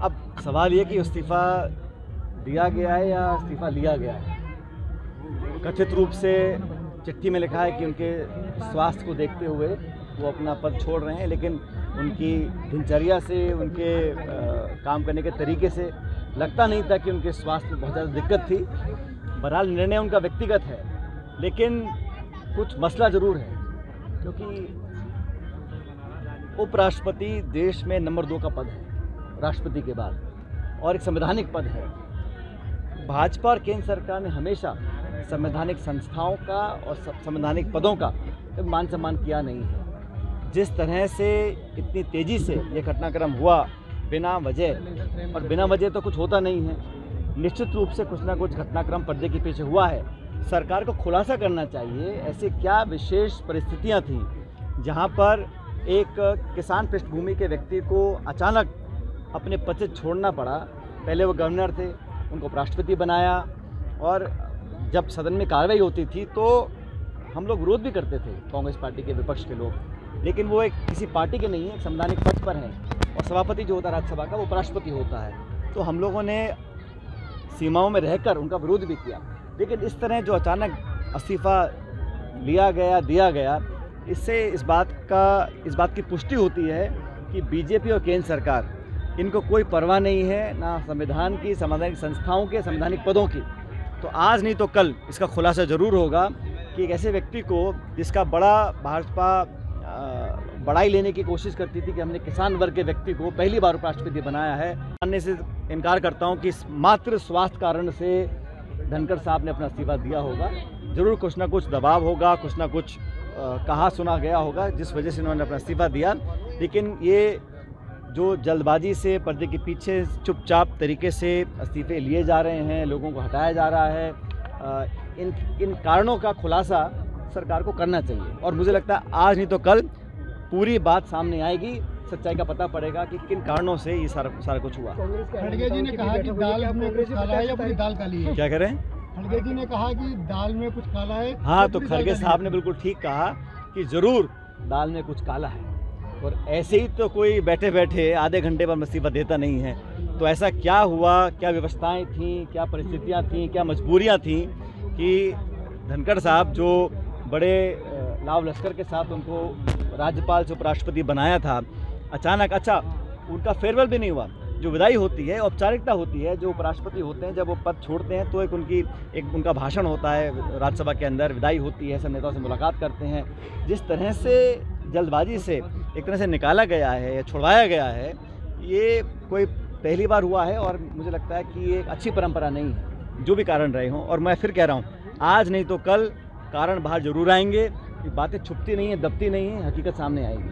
अब सवाल ये कि इस्तीफ़ा दिया गया है या इस्तीफ़ा लिया गया है। कथित रूप से चिट्ठी में लिखा है कि उनके स्वास्थ्य को देखते हुए वो अपना पद छोड़ रहे हैं, लेकिन उनकी दिनचर्या से, उनके काम करने के तरीके से लगता नहीं था कि उनके स्वास्थ्य में बहुत ज़्यादा दिक्कत थी। बहरहाल निर्णय उनका व्यक्तिगत है, लेकिन कुछ मसला ज़रूर है, क्योंकि उपराष्ट्रपति देश में नंबर 2 का पद है राष्ट्रपति के बाद, और एक संवैधानिक पद है। भाजपा और केंद्र सरकार ने हमेशा संवैधानिक संस्थाओं का और संवैधानिक पदों का मान सम्मान किया नहीं है। जिस तरह से इतनी तेज़ी से ये घटनाक्रम हुआ बिना वजह, और बिना वजह तो कुछ होता नहीं है, निश्चित रूप से कुछ ना कुछ घटनाक्रम पर्दे के पीछे हुआ है। सरकार को खुलासा करना चाहिए ऐसे क्या विशेष परिस्थितियां थीं जहां पर एक किसान पृष्ठभूमि के व्यक्ति को अचानक अपने पद से छोड़ना पड़ा। पहले वो गवर्नर थे, उनको उपराष्ट्रपति बनाया, और जब सदन में कार्रवाई होती थी तो हम लोग विरोध भी करते थे, कांग्रेस पार्टी के विपक्ष के लोग, लेकिन वो एक किसी पार्टी के नहीं है, एक संवैधानिक पद पर हैं, और सभापति जो होता है राज्यसभा का वो उपराष्ट्रपति होता है। तो हम लोगों ने सीमाओं में रहकर उनका विरोध भी किया, लेकिन इस तरह जो अचानक इस्तीफ़ा लिया गया, दिया गया, इससे इस बात की पुष्टि होती है कि बीजेपी और केंद्र सरकार, इनको कोई परवाह नहीं है ना संविधान की, संवैधानिक संस्थाओं के, संवैधानिक पदों की। तो आज नहीं तो कल इसका खुलासा ज़रूर होगा कि एक ऐसे व्यक्ति को जिसका भाजपा बड़ाई लेने की कोशिश करती थी कि हमने किसान वर्ग के व्यक्ति को पहली बार उपराष्ट्रपति बनाया है, मानने से इनकार करता हूं कि मात्र स्वास्थ्य कारण से धनखड़ साहब ने अपना इस्तीफा दिया होगा। ज़रूर कुछ ना कुछ दबाव होगा, कुछ ना कुछ कहा सुना गया होगा जिस वजह से उन्होंने अपना इस्तीफा दिया। लेकिन ये जो जल्दबाजी से पर्दे के पीछे चुपचाप तरीके से इस्तीफे लिए जा रहे हैं, लोगों को हटाया जा रहा है, इन कारणों का खुलासा सरकार को करना चाहिए। और मुझे लगता है आज नहीं तो कल पूरी बात सामने आएगी, सच्चाई का पता पड़ेगा कि किन कारणों से ये सारा कुछ हुआ। खड़गे जी ने कहा कि दाल में कुछ काला है या पूरी दाल काली है? क्या कह रहे हैं? खड़गे जी ने कहा कि दाल में कुछ काला है। हाँ, तो खड़गे साहब ने बिल्कुल ठीक कहा कि ज़रूर दाल में कुछ काला है, और ऐसे ही तो कोई बैठे बैठे आधे घंटे पर इस्तीफा देता नहीं है। तो ऐसा क्या हुआ, क्या व्यवस्थाएं थीं, क्या परिस्थितियां थीं, क्या मजबूरियां थीं कि धनखड़ साहब जो बड़े लाव लश्कर के साथ उनको राज्यपाल से उपराष्ट्रपति बनाया था, अचानक उनका फेयरवेल भी नहीं हुआ। जो विदाई होती है, औपचारिकता होती है, जो उपराष्ट्रपति होते हैं जब वो पद छोड़ते हैं तो एक उनका भाषण होता है राज्यसभा के अंदर, विदाई होती है, सब नेताओं से मुलाकात करते हैं। जिस तरह से जल्दबाजी से एक तरह से निकाला गया है या छुड़वाया गया है, ये कोई पहली बार हुआ है, और मुझे लगता है कि ये एक अच्छी परंपरा नहीं है, जो भी कारण रहे हों। और मैं फिर कह रहा हूँ, आज नहीं तो कल कारण बाहर जरूर आएंगे। बातें छुपती नहीं है, दबती नहीं है, हकीकत सामने आएगी।